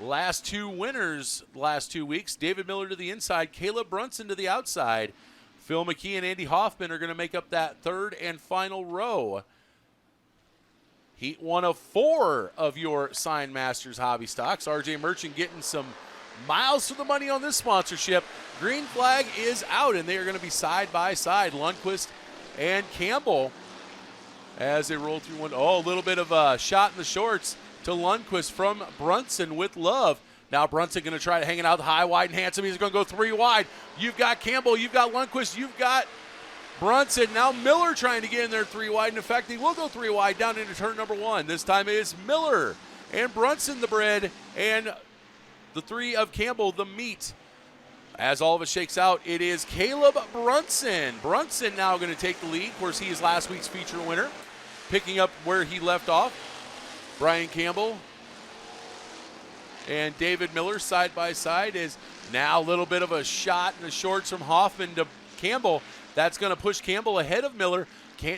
last two winners last 2 weeks. David Miller to the inside, Caleb Brunson to the outside. Phil McKee and Andy Hoffman are going to make up that third and final row. Heat 1 of 4 of your Sign Masters Hobby Stocks. RJ Merchant getting some miles to the money on this sponsorship. Green flag is out, and they are going to be side by side. Lundquist and Campbell as they roll through one. Oh, a little bit of a shot in the shorts to Lundquist from Brunson with love. Now Brunson going to try to hang it out high, wide, and handsome. He's going to go 3 wide. You've got Campbell. You've got Lundquist. You've got Brunson. Now Miller trying to get in there 3 wide. In fact, he will go 3 wide down into turn number 1. This time it is Miller and Brunson the bread, and the 3 of Campbell the meat. As all of it shakes out, it is Caleb Brunson. Brunson now going to take the lead. Of course, he is last week's feature winner, picking up where he left off. Brian Campbell and David Miller side by side is now a little bit of a shot in the shorts from Hoffman to Campbell. That's going to push Campbell ahead of Miller.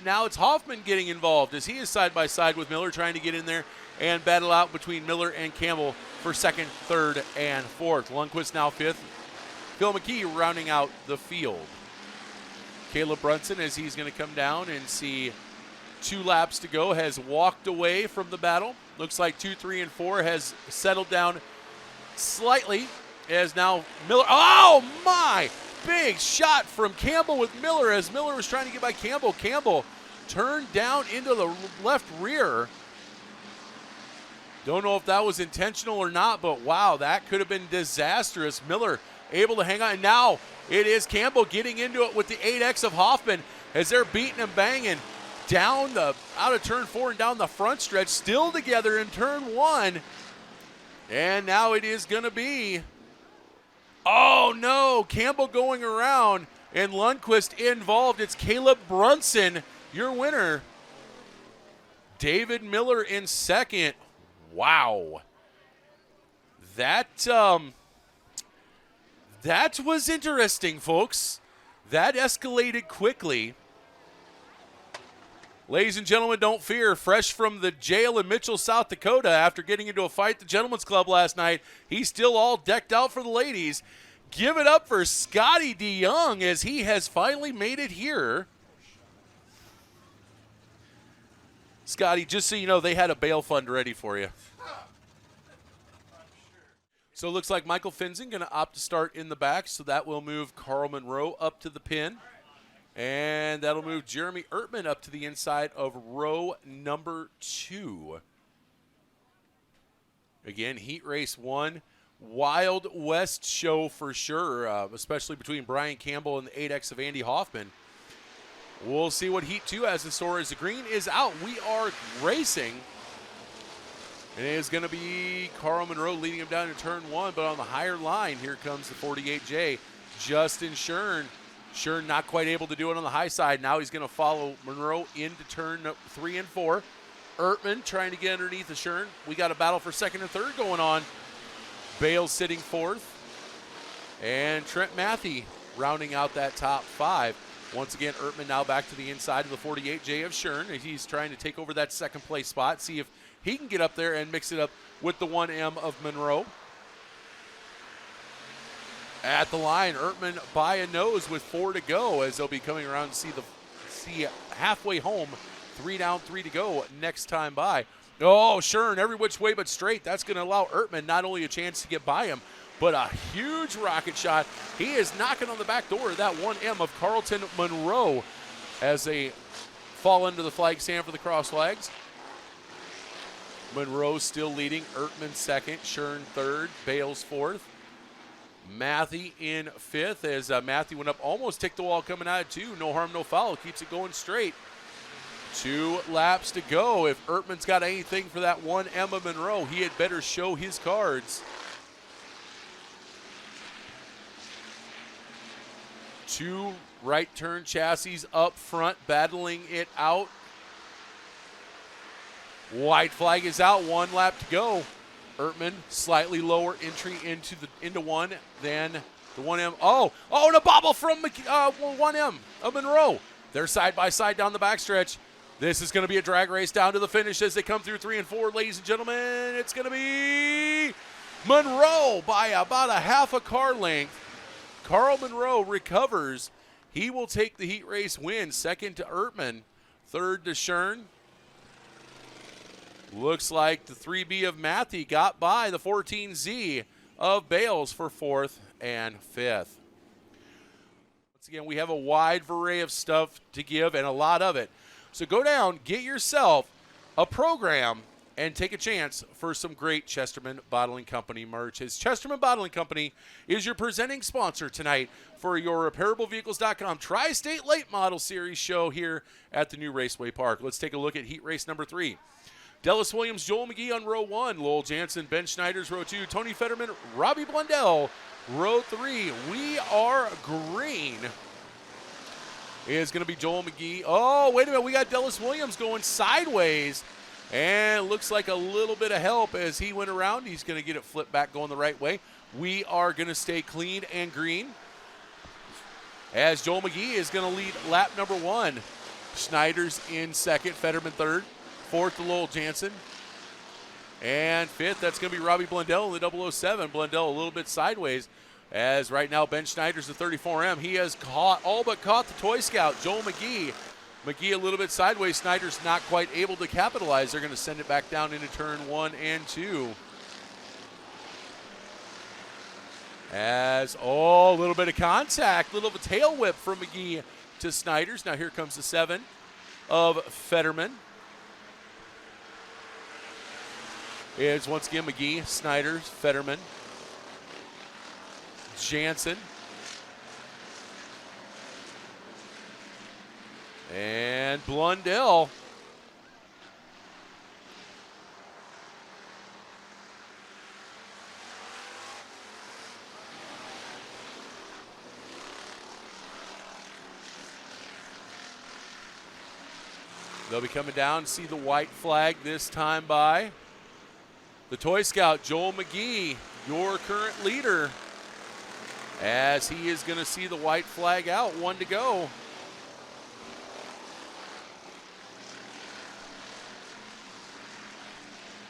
Now it's Hoffman getting involved as he is side by side with Miller, trying to get in there and battle out between Miller and Campbell for second, third, and fourth. Lundquist now 5th. Phil McKee rounding out the field. Caleb Brunson, as he's going to come down and see 2 laps to go, has walked away from the battle. Looks like 2, 3, and 4 has settled down slightly as now Miller. Oh, my! Big shot from Campbell with Miller as Miller was trying to get by Campbell. Campbell turned down into the left rear. Don't know if that was intentional or not, but wow, that could have been disastrous. Miller able to hang on. And now it is Campbell getting into it with the 8X of Hoffman as they're beating and banging down the out of turn 4 and down the front stretch, still together in turn 1. And now it is going to be, oh no, Campbell going around and Lundquist involved. It's Caleb Brunson, your winner. David Miller in second. Wow. That was interesting, folks. That escalated quickly. Ladies and gentlemen, don't fear. Fresh from the jail in Mitchell, South Dakota, after getting into a fight at the Gentleman's Club last night, he's still all decked out for the ladies. Give it up for Scotty DeYoung as he has finally made it here. Scotty, just so you know, they had a bail fund ready for you. So it looks like Michael Finzen going to opt to start in the back, so that will move Carl Monroe up to the pin. And that'll move Jeremy Ertman up to the inside of row number 2. Again, Heat Race 1, Wild West show for sure, especially between Brian Campbell and the 8X of Andy Hoffman. We'll see what Heat 2 has in store as the green is out. We are racing. And it is going to be Carl Monroe leading him down to turn 1, but on the higher line, here comes the 48J, Justin Shern. Shern not quite able to do it on the high side. Now he's going to follow Monroe into turn 3 and 4. Ertman trying to get underneath the Shern. We got a battle for second and third going on. Bales sitting 4th. And Trent Matthey rounding out that top 5. Once again, Ertman now back to the inside of the 48J of Shern. He's trying to take over that second place spot, see if he can get up there and mix it up with the 1M of Monroe. At the line, Ertman by a nose with 4 to go as they'll be coming around to see halfway home. 3 down, 3 to go next time by. Oh, Shern, every which way but straight. That's going to allow Ertman not only a chance to get by him, but a huge rocket shot. He is knocking on the back door of that 1M of Carlton Monroe as they fall into the flag stand for the cross flags. Monroe still leading, Ertman second, Shern third, Bales fourth. Matthey in 5th as Matthey went up, almost ticked the wall coming out of 2. No harm, no foul. Keeps it going straight. 2 laps to go. If Ertman's got anything for that 1M of Monroe, he had better show his cards. 2 right turn chassis up front, battling it out. White flag is out, 1 lap to go. Ertman, slightly lower entry into 1 than the 1M. Oh, and a bobble from 1M of Monroe. They're side by side down the backstretch. This is going to be a drag race down to the finish as they come through 3 and 4. Ladies and gentlemen, it's going to be Monroe by about a half a car length. Carl Monroe recovers. He will take the heat race win. Second to Ertman. Third to Schern. Looks like the 3B of Matthew got by the 14Z of Bales for fourth and fifth. Once again, we have a wide array of stuff to give and a lot of it. So go down, get yourself a program, and take a chance for some great Chesterman Bottling Company merch. As Chesterman Bottling Company is your presenting sponsor tonight for your RepairableVehicles.com Tri-State Late Model Series show here at the new Raceway Park. Let's take a look at heat race number 3. Dallas Williams, Joel McGee on row 1. Lowell Jansen, Ben Schneider's row 2. Tony Fetterman, Robbie Blundell, row 3. We are green. Is going to be Joel McGee. Oh, wait a minute. We got Dallas Williams going sideways. And looks like a little bit of help as he went around. He's going to get it flipped back going the right way. We are going to stay clean and green as Joel McGee is going to lead lap number 1. Schneider's in second, Fetterman third, fourth to Lowell Jansen. And fifth, that's going to be Robbie Blundell in the 007. Blundell a little bit sideways as right now Ben Schneider's the 34M. He has all but caught the Toy Scout, Joel McGee. McGee a little bit sideways. Snyder's not quite able to capitalize. They're going to send it back down into turn 1 and 2. As, a little bit of contact. Little of a tail whip from McGee to Snyder's. Now here comes the 7 of Fetterman. It's once again McGee, Snyder's, Fetterman, Jansen. And Blundell. They'll be coming down, see the white flag this time by the Toy Scout, Joel McGee, your current leader, as he is going to see the white flag out, 1 to go.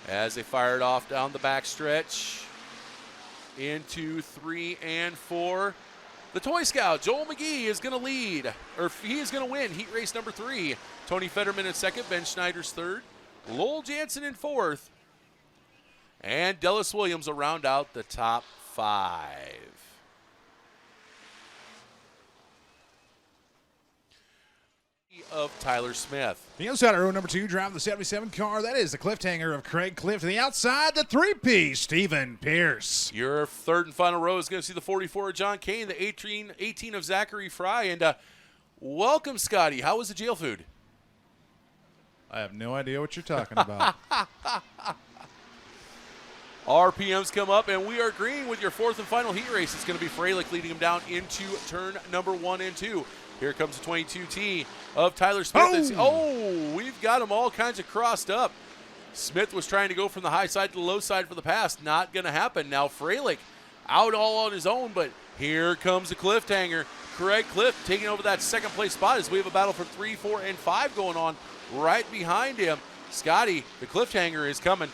As they fire it off down the backstretch into 3 and 4. The Toy Scout, Joel McGee, is going to lead, or he is going to win heat race number 3. Tony Fetterman in second, Ben Schneider's third, Lowell Jansen in fourth, and Dallas Williams will round out the top 5. Of Tyler Smith. The inside of row number 2, driving the 77 car. That is the Cliffhanger of Craig Cliff. To the outside, the 3P, Stephen Pierce. Your third and final row is going to see the 44 of John Kane, the 18 of Zachary Fry. And welcome, Scotty. How was the jail food? I have no idea what you're talking about. RPMs come up, and we are green with your fourth and final heat race. It's going to be Freilich leading him down into turn number 1 and 2. Here comes the 22T of Tyler Smith. We've got them all kinds of crossed up. Smith was trying to go from the high side to the low side for the pass. Not going to happen. Now Freilich out all on his own, but here comes the Cliffhanger. Craig Cliff taking over that second place spot as we have a battle for 3, 4, and 5 going on right behind him. Scotty, the Cliffhanger is coming.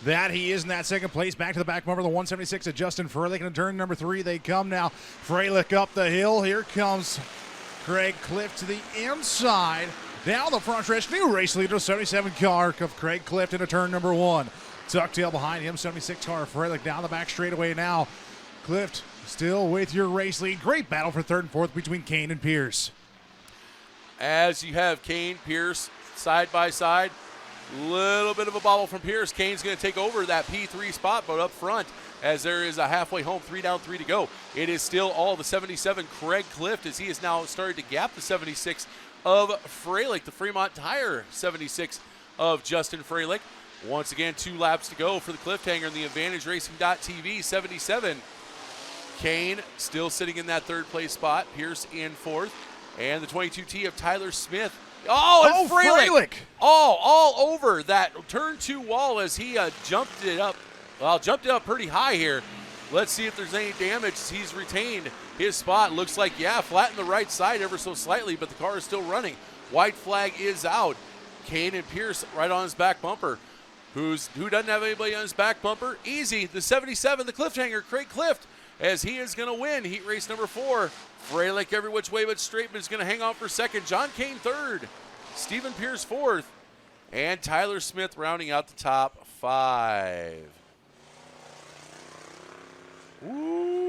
That he is in that second place. Back to the back bumper, the 176 of Justin Freilich. In turn number 3, they come now. Freilich up the hill. Here comes Craig Cliff to the inside. Down the front stretch, new race leader, 77 car of Craig Cliff into turn number 1. Tucktail behind him, 76 car of Freilich down the back straightaway now. Cliff still with your race lead. Great battle for third and fourth between Kane and Pierce. As you have Kane, Pierce side by side. Little bit of a bobble from Pierce. Kane's going to take over that P3 spot, but up front, as there is a halfway home, 3 down, 3 to go. It is still all the 77 Craig Clift as he has now started to gap the 76 of Freilich, the Fremont Tire 76 of Justin Freilich. Once again, 2 laps to go for the Cliffhanger in the Advantage Racing.TV 77. Kane still sitting in that third place spot. Pierce in fourth. And the 22T of Tyler Smith. And Freilich. All over that turn 2 wall as he jumped it up. Well, jumped it up pretty high here. Let's see if there's any damage. He's retained his spot. Looks like, flat in the right side ever so slightly, but the car is still running. White flag is out. Kane and Pierce right on his back bumper. Who doesn't have anybody on his back bumper? Easy, the 77, the cliffhanger, Craig Clift, as he is going to win heat race number 4. Freilich every which way but straight, but is going to hang on for second. John Kane third, Stephen Pierce fourth, and Tyler Smith rounding out the top 5. Woo-wee.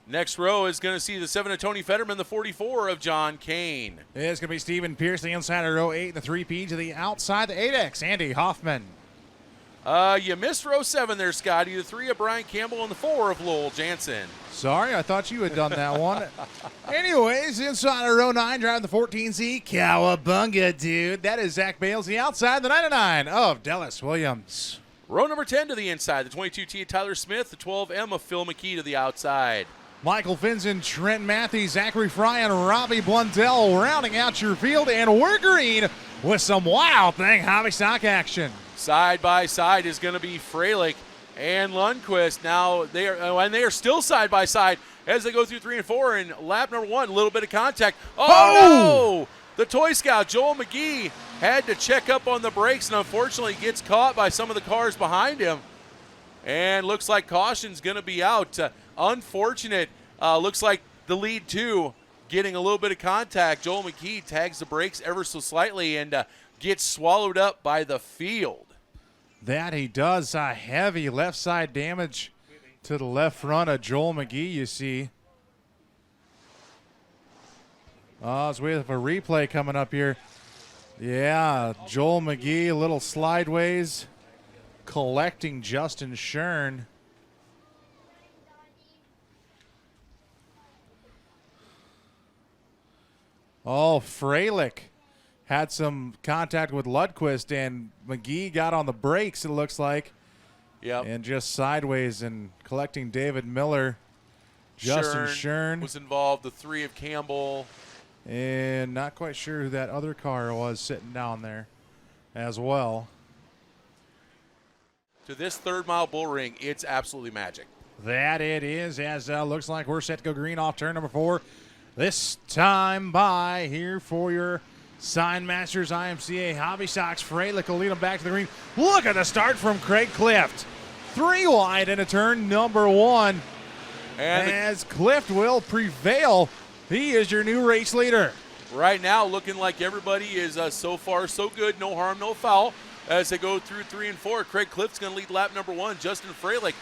Next row is going to see the 7 of Tony Fetterman, the 44 of John Kane. It's going to be Stephen Pierce, the inside of row 8, the 3P to the outside, the 8X, Andy Hoffman. You missed row 7 there, Scotty. The 3 of Brian Campbell and the 4 of Lowell Jansen. Sorry, I thought you had done that one. Anyways, inside of row 9, driving the 14Z, Cowabunga, dude. That is Zach Bales, the outside, the 99 of Dallas Williams. Row number 10 to the inside, the 22T of Tyler Smith, the 12M of Phil McKee to the outside. Michael Finson, Trent Matthews, Zachary Fry, and Robbie Blundell rounding out your field, and we're green with some Wild Thing Hobby Stock action. Side by side is going to be Freilich and Lundquist. Now they are still side by side as they go through 3 and 4. And lap number 1, a little bit of contact. Oh! No! The Toy Scout Joel McGee had to check up on the brakes and unfortunately gets caught by some of the cars behind him. And looks like caution's going to be out. Unfortunate. Looks like the lead 2 getting a little bit of contact. Joel McGee tags the brakes ever so slightly and gets swallowed up by the field. That he does. Heavy left side damage to the left front of Joel McGee, you see. As we have a replay coming up here. Yeah, Joel McGee a little sideways, collecting Justin Shern. Oh, Freilich had some contact with Lundquist, and McGee got on the brakes, it looks like. Yep. And just sideways and collecting David Miller. Justin Shern was involved, the 3 of Campbell. And not quite sure who that other car was sitting down there as well. To this 3rd mile bull ring, it's absolutely magic. That it is, as looks like we're set to go green off turn number 4. This time by here for your Sign Masters IMCA Hobby Stocks. Freilich will lead them back to the green. Look at the start from Craig Clift. 3 wide into turn number 1. And as Clift will prevail, he is your new race leader. Right now, looking like everybody is so far so good, no harm, no foul. As they go through 3 and 4, Craig Clift's going to lead lap number 1. Justin Freilich,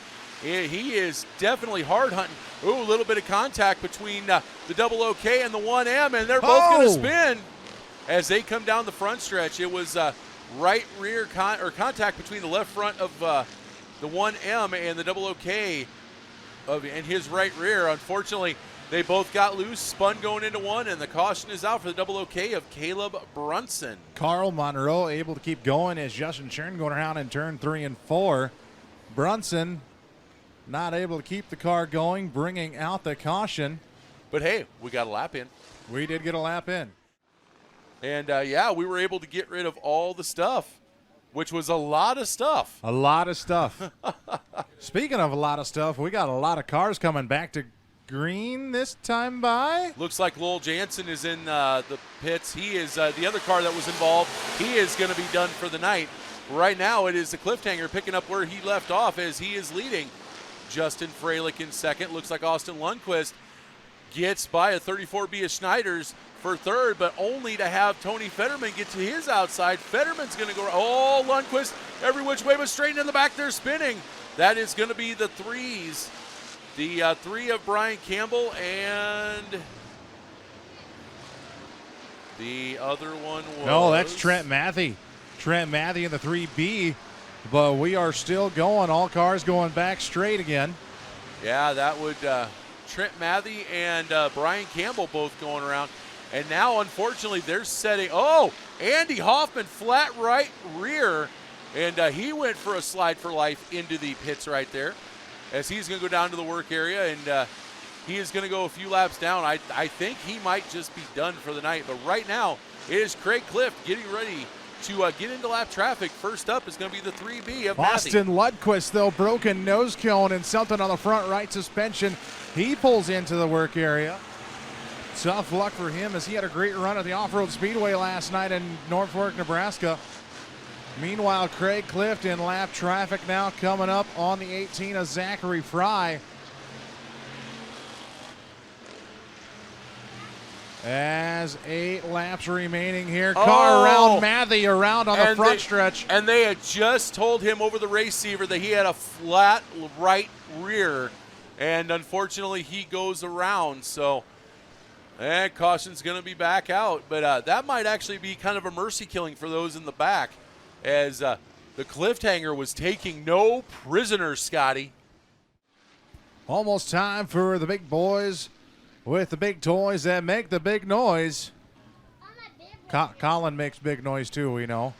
he is definitely hard hunting. Ooh, a little bit of contact between the double OK and the 1M, and they're both going to spin as they come down the front stretch. It was right rear contact between the left front of the 1M and the double OK and his right rear. Unfortunately, they both got loose, spun going into 1, and the caution is out for the double OK of Caleb Brunson. Carl Monroe able to keep going as Justin Shern going around in turn 3 and 4. Brunson not able to keep the car going, bringing out the caution. But hey, we got a lap in. We did get a lap in. And yeah, we were able to get rid of all the stuff, which was a lot of stuff. A lot of stuff. Speaking of a lot of stuff, we got a lot of cars coming back to green this time by. Looks like Lowell Jansen is in the pits. He is the other car that was involved. He is going to be done for the night. Right now, it is the cliffhanger picking up where he left off as he is leading. Justin Freilich in second. Looks like Austin Lundquist gets by a 34B of Schneider's for third, but only to have Tony Fetterman get to his outside. Fetterman's going to go, oh, Lundquist every which way but straight in the back. They're spinning. That is going to be the 3s. The 3 of Brian Campbell, and the other one was... No, that's Trent Matthey. Trent Matthey in the 3B, but we are still going. All cars going back straight again. Yeah, that would Trent Matthey and Brian Campbell both going around. And now, unfortunately, they're setting... Oh, Andy Hoffman, flat right rear, and he went for a slide for life into the pits right there, as he's going to go down to the work area, and he is going to go a few laps down. I think he might just be done for the night. But right now, it is Craig Clift getting ready to get into lap traffic. First up is going to be the 3B of Austin Lundquist, though, broken nose cone and something on the front right suspension. He pulls into the work area. Tough luck for him as he had a great run at the Off-Road Speedway last night in Norfolk, Nebraska. Meanwhile, Craig Clift in lap traffic now coming up on the 18 of Zachary Fry. As 8 laps remaining here. Car around Mathy around on the front stretch. And they had just told him over the receiver that he had a flat right rear. And unfortunately, he goes around. So, caution's going to be back out. But that might actually be kind of a mercy killing for those in the back, as the cliffhanger was taking no prisoners, Scotty. Almost time for the big boys with the big toys that make the big noise. Colin makes big noise too, we know.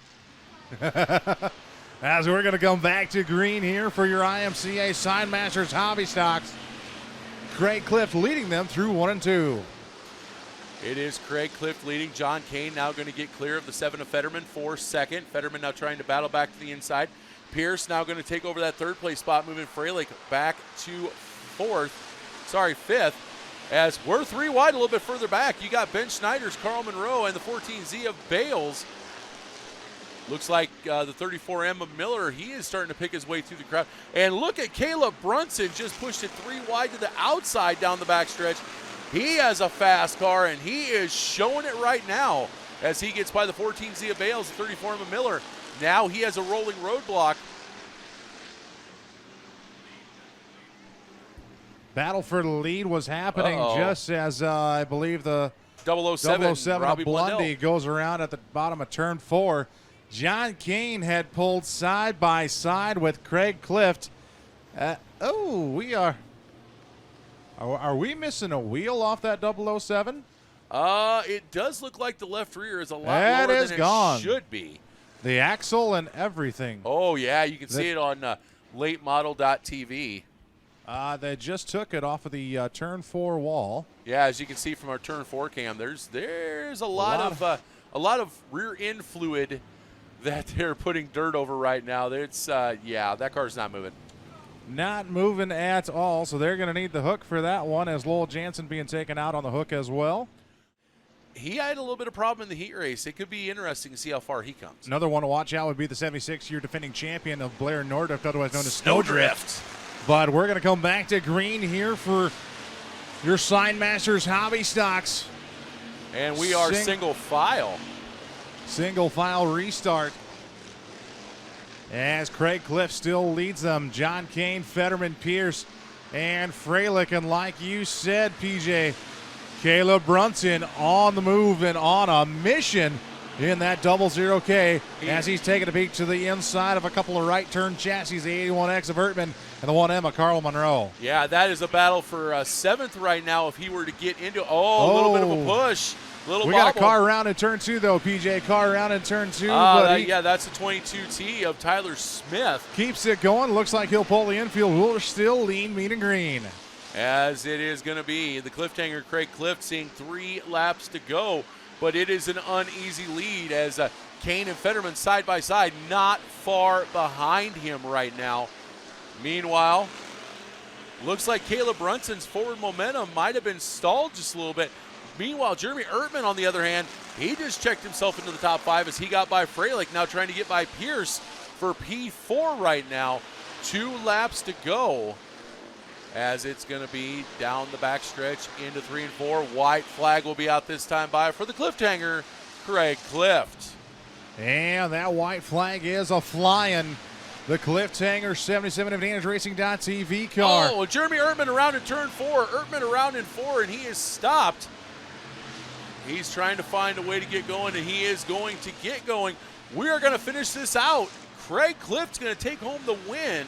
As we're going to come back to green here for your IMCA Sign Masters Hobby Stocks. Craig Clift leading them through 1 and 2. It is Craig Clift leading. John Kane now going to get clear of the 7 of Fetterman for second. Fetterman now trying to battle back to the inside. Pierce now going to take over that third place spot, moving Freilich back to fifth. As we're 3 wide a little bit further back. You got Ben Schneider's Carl Monroe and the 14Z of Bales. Looks like the 34M of Miller, he is starting to pick his way through the crowd. And look at Caleb Brunson, just pushed it 3 wide to the outside down the backstretch. He has a fast car, and he is showing it right now as he gets by the 14Z of Bales, the 34M of Miller. Now he has a rolling roadblock. Battle for the lead was happening just as I believe the 007 of Blundy goes around at the bottom of turn 4. John Kane had pulled side by side with Craig Clift. We are we missing a wheel off that 007? It does look like the left rear is a lot lower than gone. It should be. The axle and everything. Oh, yeah, you can see it on latemodel.tv. They just took it off of the turn 4 wall. Yeah, as you can see from our turn 4 cam, there's a lot of rear end fluid that they're putting dirt over right now. It's that car's not moving. Not moving at all, so they're going to need the hook for that one, as Lowell Jansen being taken out on the hook as well. He had a little bit of problem in the heat race. It could be interesting to see how far he comes. Another one to watch out would be the 76-year defending champion of Blair Nordift, otherwise known as Snowdrift. But we're going to come back to green here for your Sign Masters Hobby Stocks. And we are single file. Single file restart. As Craig Clift still leads them. John Kane, Fetterman, Pierce, and Freilich. And like you said, PJ, Caleb Brunson on the move and on a mission in that 00K as he's taking a peek to the inside of a couple of right turn chassis, the 81X of Ertman and the 1M of Carl Monroe. Yeah, that is a battle for 7th right now if he were to get into a little bit of a push. We got a car around in turn 2 though, PJ. Car around in turn 2. That's the 22T of Tyler Smith. Keeps it going. Looks like he'll pull the infield. We're still lean, mean, and green. As it is going to be the cliffhanger Craig Clift seeing 3 laps to go. But it is an uneasy lead as Kane and Fetterman side by side, not far behind him right now. Meanwhile, looks like Caleb Brunson's forward momentum might have been stalled just a little bit. Meanwhile, Jeremy Ertman, on the other hand, he just checked himself into the top 5 as he got by Freilich, now trying to get by Pierce for P4 right now. 2 laps to go as it's going to be down the backstretch into 3 and 4. White flag will be out this time by for the cliffhanger, Craig Clift. And that white flag is a flying. The Cliffhanger 77 Advantage Racing.tv car. Oh, Jeremy Ertman around in turn 4. Ertman around in 4, and he is stopped. He's trying to find a way to get going, and he is going to get going. We are going to finish this out. Craig Clift's going to take home the win.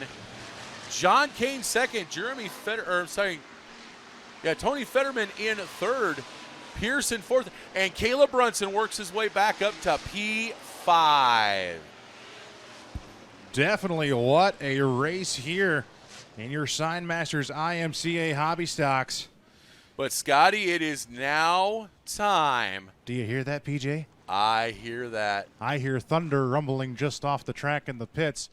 John Kane second. Tony Fetterman in third. Pearson fourth. And Caleb Brunson works his way back up to P5. Definitely what a race here in your Sign Masters IMCA Hobby Stocks. But, Scotty, it is now time. Do you hear that, PJ? I hear that. I hear thunder rumbling just off the track in the pits.